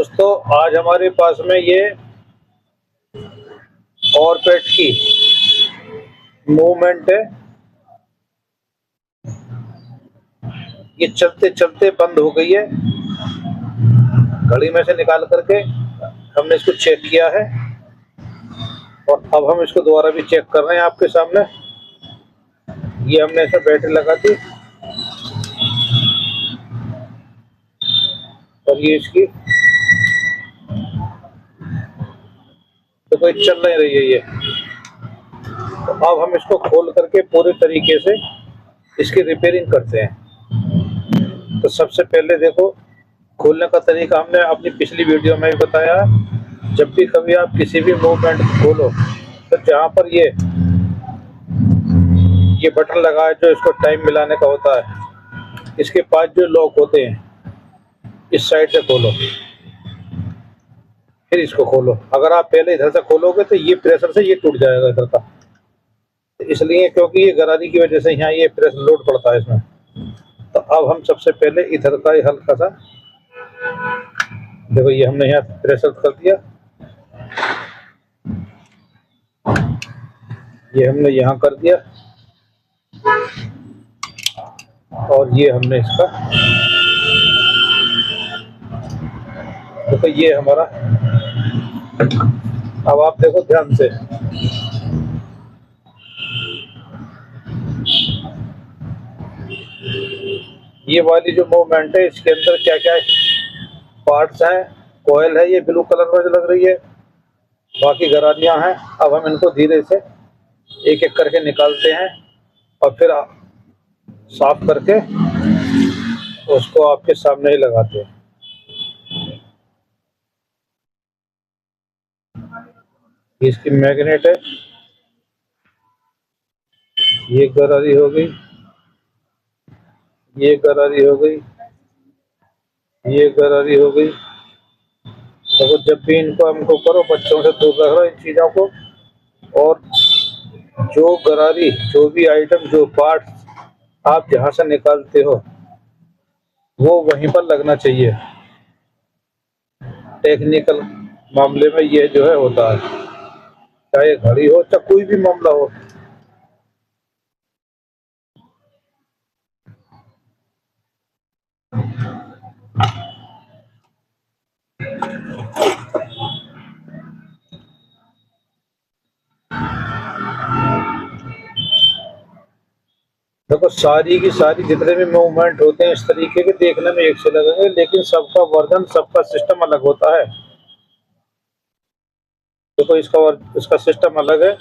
दोस्तों आज हमारे पास में ये और पेट की मूवमेंट है। ये चलते चलते बंद हो गई है। घड़ी में से निकाल करके हमने इसको चेक किया है और अब हम इसको दोबारा भी चेक कर रहे हैं आपके सामने। ये हमने इसमें बैटरी लगा दी और ये इसकी तो कोई चल नहीं रही है ये। तो अब हम इसको खोल करके पूरे तरीके से इसकी रिपेयरिंग करते हैं। तो सबसे पहले देखो, खोलने का तरीका हमने अपनी पिछली वीडियो में भी बताया। जब भी कभी आप किसी भी मूवमेंट खोलो तो जहाँ पर ये बटन लगा है जो इसको टाइम मिलाने का होता है, इसके पास जो लॉक होते हैं इस साइड से खोलो, फिर इसको खोलो। अगर आप पहले इधर से खोलोगे तो ये प्रेशर से ये टूट जाएगा इधर का, इसलिए क्योंकि ये गरारी की वजह से यहाँ ये प्रेशर लोड पड़ता है इसमें। तो अब हम सबसे पहले इधर का ही हल्का सा देखो, ये हमने यहाँ प्रेशर कर दिया, ये हमने यहाँ कर दिया और ये हमने इसका देखो ये हमारा। अब आप देखो ध्यान से, ये वाली जो मूवमेंट है इसके अंदर क्या क्या पार्ट्स हैं। कॉयल है ये ब्लू कलर में जो लग रही है, बाकी गरारियां हैं। अब हम इनको धीरे से एक एक करके निकालते हैं और फिर साफ करके उसको आपके सामने ही लगाते हैं। इसकी मैग्नेट है, ये गरारी हो गई, ये गरारी हो गई, ये गरारी हो गई। तो जब भी इनको हमको करो, बच्चों से दूर रखो इन चीज़ों को। और जो गरारी, जो भी आइटम, जो पार्ट्स आप जहाँ से निकालते हो वो वहीं पर लगना चाहिए। टेक्निकल मामले में ये जो है होता है, चाहे घड़ी हो चाहे कोई भी मामला हो। देखो सारी की सारी जितने भी मूवमेंट होते हैं इस तरीके के देखने में एक से लगेंगे, लेकिन सबका वर्जन, सबका सिस्टम अलग होता है। देखो इसका सिस्टम अलग है।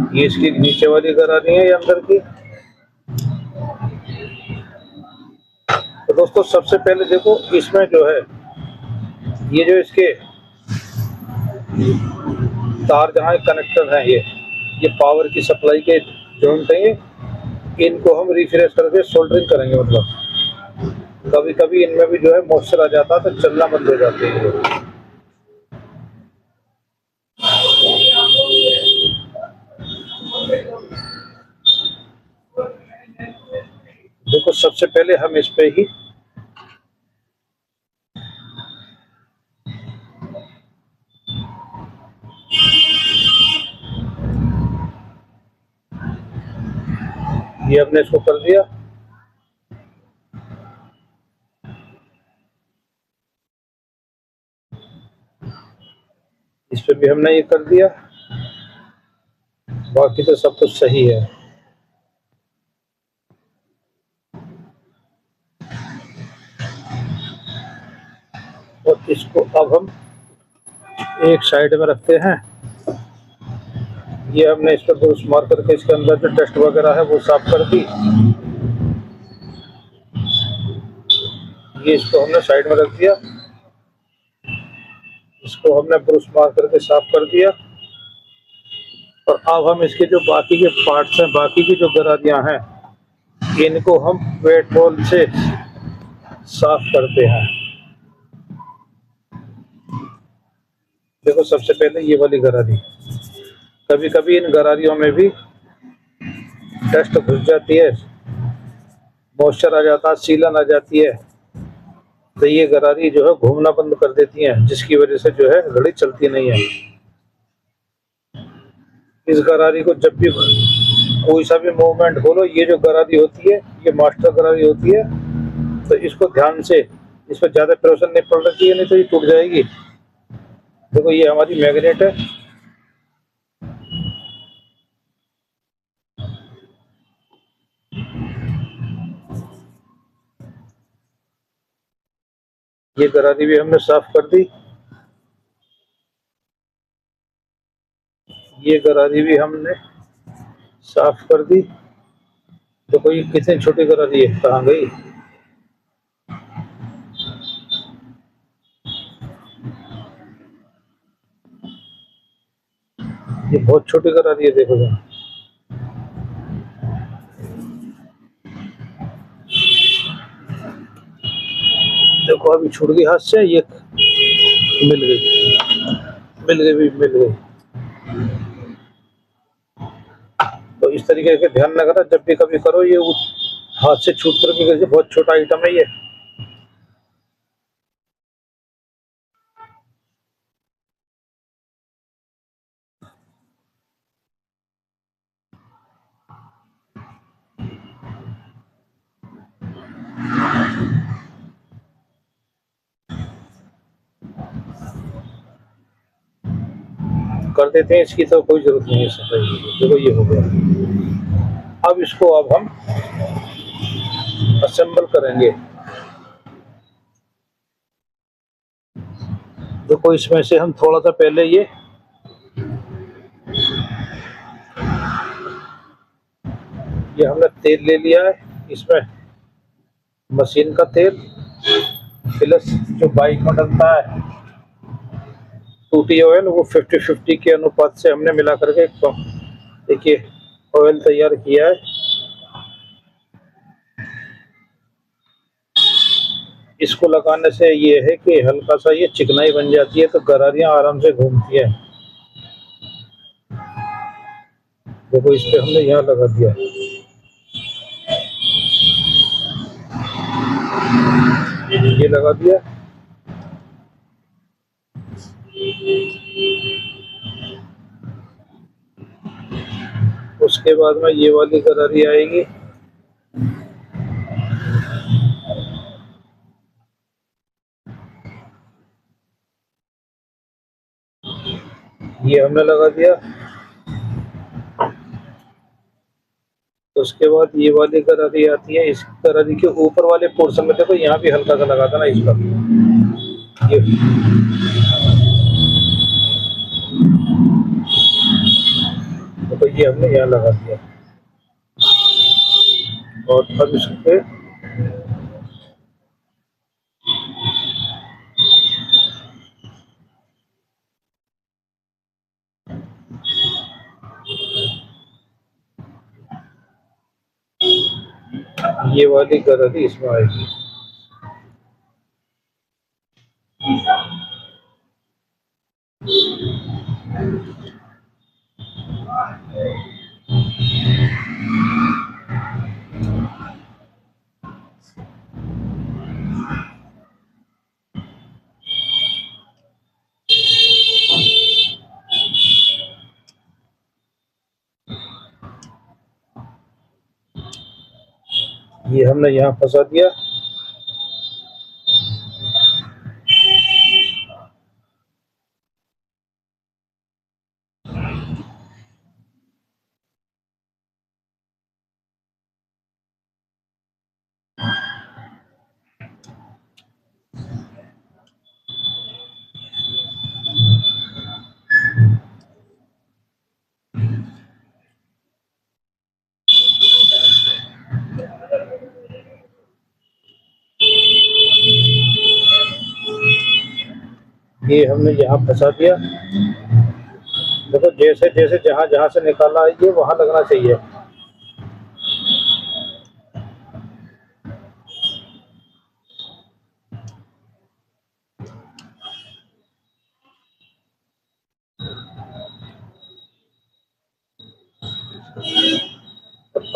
ये इसकी नीचे वाली गरारी है, ये अंदर की। तो दोस्तों सबसे पहले देखो इसमें जो है ये जो इसके तार जहाँ कनेक्टर हैं, ये पावर की सप्लाई के जॉइंट हैं, इनको हम रिफ्रेश करके सोल्डरिंग करेंगे। मतलब कभी कभी इनमें भी जो है मॉइस्चर आ जाता है तो चलना बंद हो जाते हैं। देखो सबसे पहले हम इस पे ही ये हमने इसको कर दिया। इस पे भी हमने ये कर दिया। बाकी तो सब कुछ सही है। और इसको अब हम एक साइड में रखते हैं। ये हमने इस पर ब्रश मार करके इसके अंदर जो डस्ट वगैरह है वो साफ कर दी। ये इसको हमने साइड में रख दिया। इसको हमने ब्रश मार करके साफ कर दिया। और अब हम इसके जो बाकी के पार्ट्स हैं, बाकी की जो गरारियां हैं, इनको हम पेट्रोल से साफ करते हैं। देखो सबसे पहले ये वाली गरारी, कभी कभी इन गरारियों में भी डस्ट घुस जाती है, मॉइस्चर आ जाता है, सीलन आ जाती है, तो ये गरारी जो है घूमना बंद कर देती है, जिसकी वजह से जो है घड़ी चलती नहीं है। इस गरारी को जब भी कोई सा भी मूवमेंट हो लो, ये जो गरारी होती है ये मास्टर गरारी होती है, तो इसको ध्यान से, इस पर ज्यादा प्रेशर नहीं पड़ना चाहिए, नहीं तो ये टूट जाएगी। देखो ये हमारी मैग्नेट है, ये गरारी भी हमने साफ कर दी। ये गरारी भी हमने साफ कर दी। देखो ये कितनी छोटी गरारी है, कहाँ गई। ये बहुत छोटी गरारी है, देखो जरा। देखो अभी छूट गई हाथ से, ये मिल गई, मिल गई भी, मिल गई। तो इस तरीके से ध्यान रखना, जब भी कभी करो ये हाथ से छूट करके गिर जाए, बहुत छोटा आइटम है ये। कर देते हैं, इसकी तो कोई जरूरत नहीं है सफाई की। देखो ये हो गया। अब इसको अब हम असेंबल करेंगे। देखो इसमें से हम थोड़ा सा पहले ये हमने तेल ले लिया है, इसमें मशीन का तेल प्लस जो बाइक में डलता है टूटी ऑयल, वो 50-50 के अनुपात से हमने मिला करके देखिए ऑयल तैयार किया है। इसको लगाने से ये है कि हल्का सा ये चिकनाई बन जाती है, तो गरारियां आराम से घूमती है। देखो इस पे हमने यहाँ लगा दिया, ये लगा दिया। उसके बाद में ये वाली गरारी आएगी, ये हमने लगा दिया। उसके बाद ये वाली गरारी आती है, इस गरारी के ऊपर वाले पोर्शन में देखो यहाँ भी हल्का सा लगा था ना इसका, ये तो ये हमने यहाँ लगा दिया। और अब इस पे ये वाली गरारी इसमें आएगी। ये हमने यहाँ फंसा दिया। ये हमने यहाँ फंसा दिया। देखो जैसे जैसे जहाँ जहाँ से निकाला है ये वहाँ लगना चाहिए।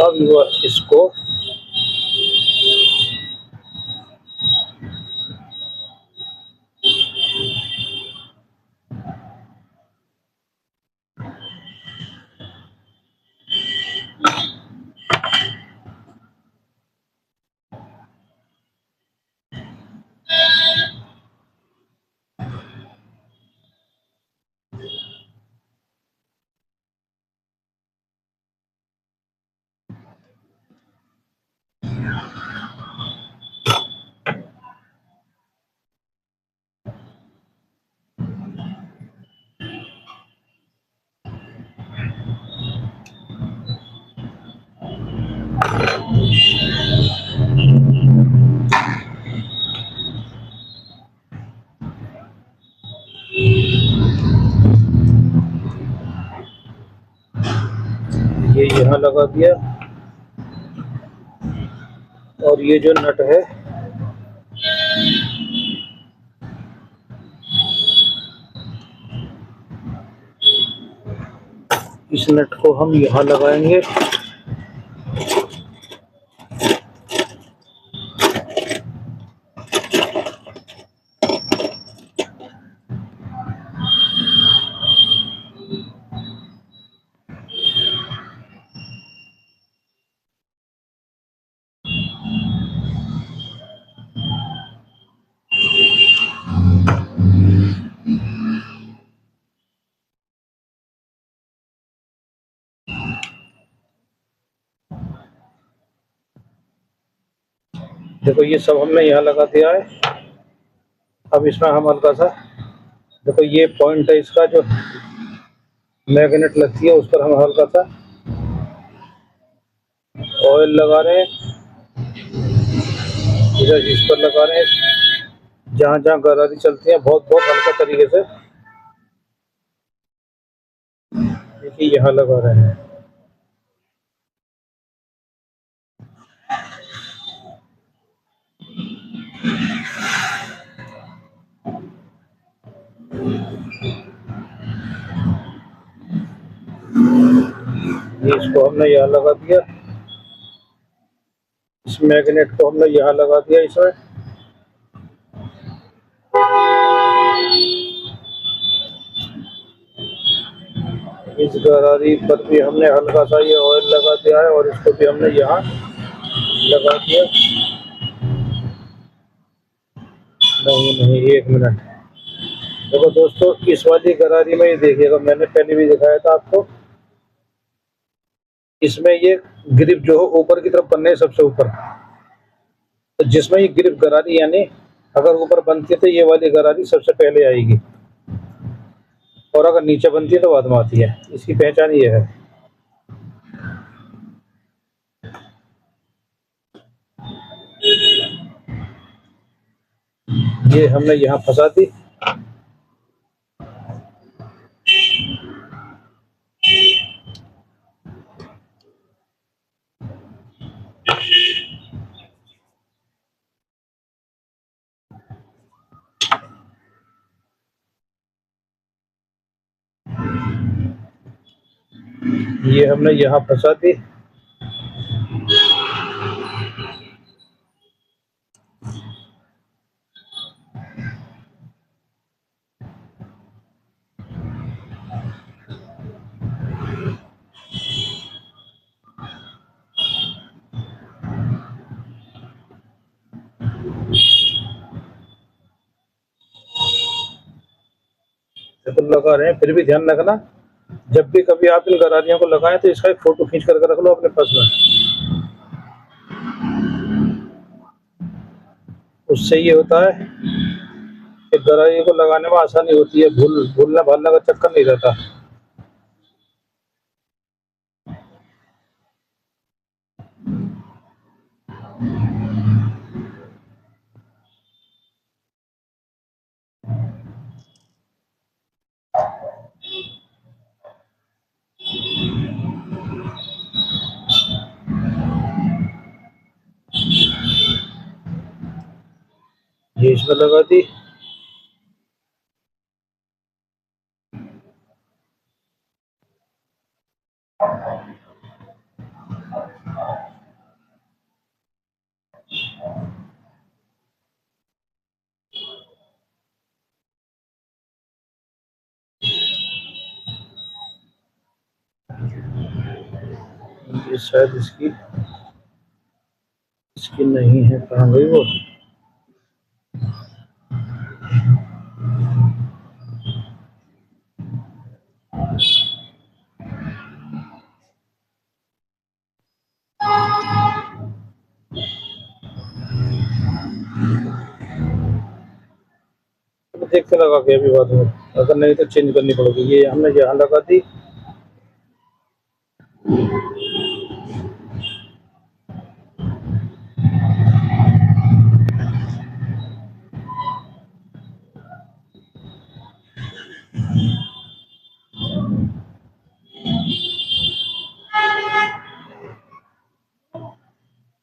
अब इसको ये यहाँ लगा दिया। और ये जो नट है इस नट को हम यहाँ लगाएंगे। देखो ये सब हमने यहाँ लगा दिया है। अब इसमें हम हल्का सा, देखो ये पॉइंट है इसका जो मैग्नेट लगती है उस पर हम हल्का सा ऑयल लगा रहे हैं। इधर इस पर लगा रहे हैं जहाँ जहाँ गरारी चलती है, बहुत बहुत हल्का तरीके से। देखिए यहाँ लगा रहे हैं। ये इसको हमने यहाँ लगा दिया। इस मैग्नेट को हमने यहाँ लगा दिया इसमें। इस गरारी पर भी हमने हल्का सा ये ऑयल लगा दिया है और इसको भी हमने यहाँ लगा दिया। नहीं नहीं, एक मिनट। देखो दोस्तों, इस वाली गरारी में ये देखिएगा, मैंने पहले भी दिखाया था आपको। इसमें ये ग्रिप जो है ऊपर की तरफ बनने है, सबसे ऊपर। तो जिसमें ये ग्रिप गरारी यानी अगर ऊपर बनती है तो ये वाली गरारी सबसे पहले आएगी, और अगर नीचे बनती है तो बाद में आती है। इसकी पहचान ये है। ये हमने यहाँ फंसा दी। ये हमने यहाँ फंसा दी। तो लगा रहे हैं, फिर भी ध्यान रखना, जब भी कभी आप इन गरारियों को लगाएं तो इसका एक फोटो खींच करके रख लो अपने पास में। उससे ये होता है कि गरारी को लगाने में आसानी होती है, भूलना भालने का चक्कर नहीं रहता। ये इसमें लगा दी। ये शायद इसकी इसकी नहीं है, कहाँ गई वो। तो देख के लगा के अभी बाद में, अगर नहीं तो चेंज करनी पड़ेगी। ये हमने यहाँ लगा दी।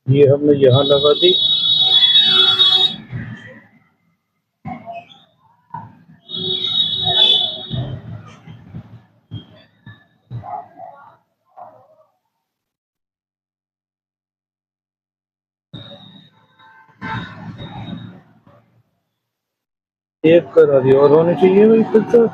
ये हमने यहाँ लगा दी। एक करा दी और होनी चाहिए भाई फिर तो।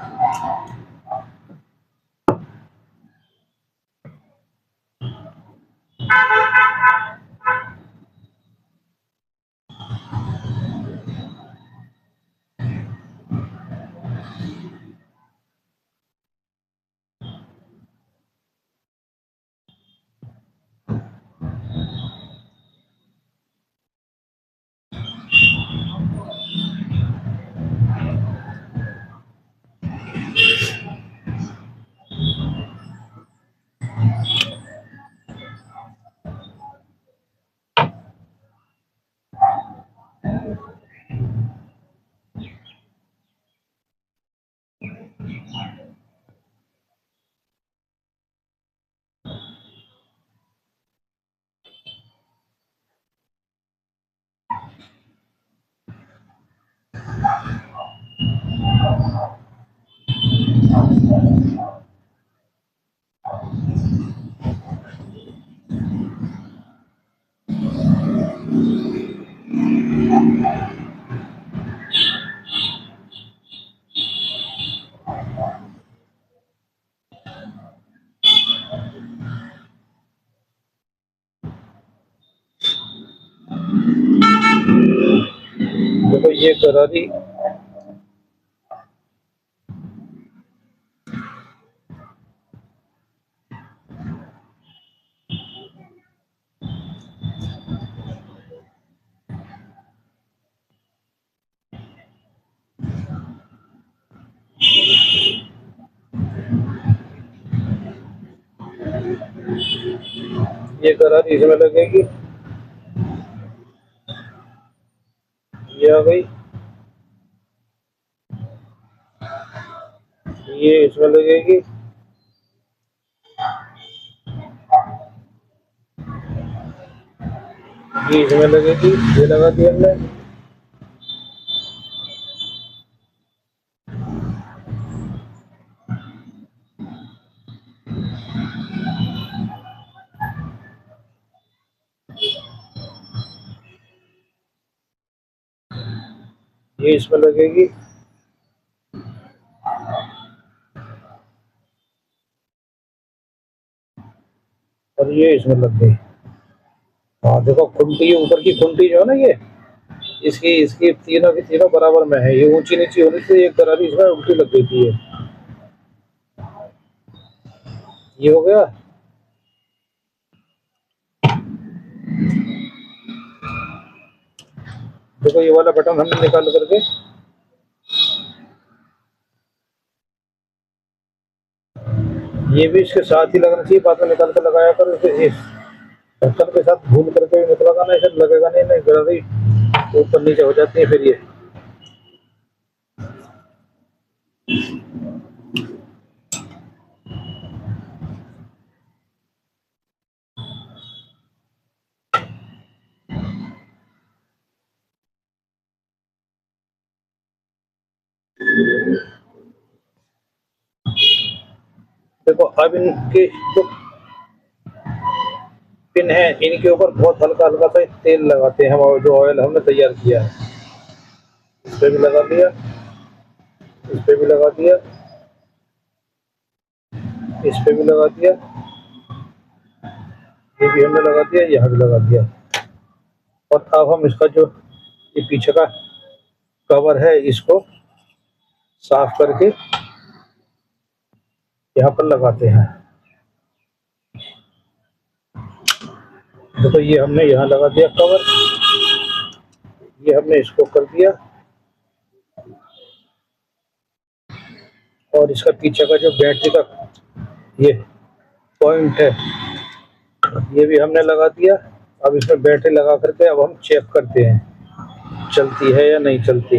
देखो ये करा दी। ये करा दी, इसमें लगेगी। ये आ गई। ये इसमें लगेगी। ये इसमें लगेगी। ये लगा दी हमने। ये इसमें लगेगी। और ये इसमें लग गई। हाँ देखो खुंटी, ऊपर की खुंटी जो है ना, ये इसकी इसकी तीनों की तीनों बराबर में है। ये ऊंची नीची होने से एक दरारी इसमें उल्टी लग गई थी। ये हो गया। देखो ये वाला बटन हमने निकाल करके, ये भी इसके साथ ही लगना चाहिए। बाद में निकाल कर लगाया कर इसे। इस ढक्कन के साथ भून करके मत लगाना, इसे लगेगा नहीं, नहीं गरारी ऊपर नीचे हो जाती है फिर ये। देखो अब इनके जो पिन है इनके ऊपर बहुत हल्का हल्का सा तेल लगाते हैं हम, और जो ऑयल हमने तैयार किया है इस पे भी लगा दिया, इस पे भी लगा दिया, इस पे भी लगा दिया, ये भी हमने लगा दिया, यहाँ भी लगा दिया। और अब हम इसका जो ये पीछे का कवर है इसको साफ करके यहाँ पर लगाते हैं। देखो ये हमने यहाँ लगा दिया कवर, ये हमने इसको कर दिया, और इसका पीछे का जो बैटरी का ये पॉइंट है ये भी हमने लगा दिया। अब इसमें बैटरी लगा करके अब हम चेक करते हैं चलती है या नहीं चलती।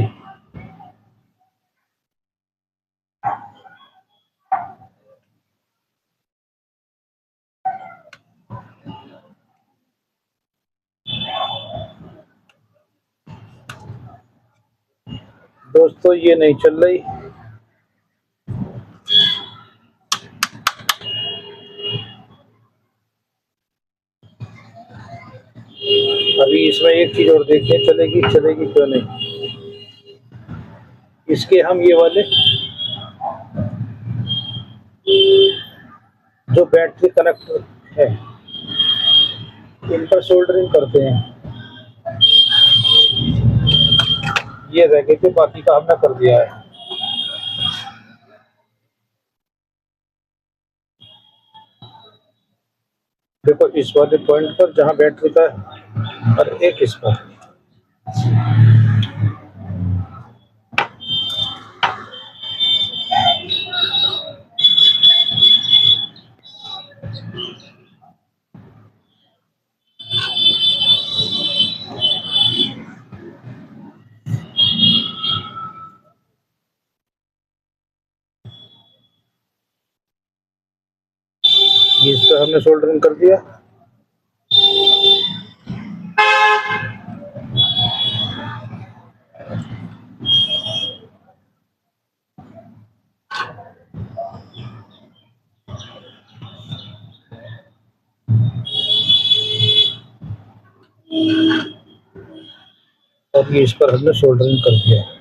दोस्तों ये नहीं चल रही, अभी इसमें एक चीज और देखते हैं चलेगी चलेगी क्यों नहीं। इसके हम ये वाले जो बैटरी कनेक्टर है इन पर सोल्डरिंग करते हैं, ये रह गए थे, बाकी का हमने कर दिया है। देखो इस वाले पॉइंट पर जहाँ बैटरी का है और एक इस पर, ये इस पर हमने सोल्डरिंग कर दिया। और ये इस पर हमने सोल्डरिंग कर दिया।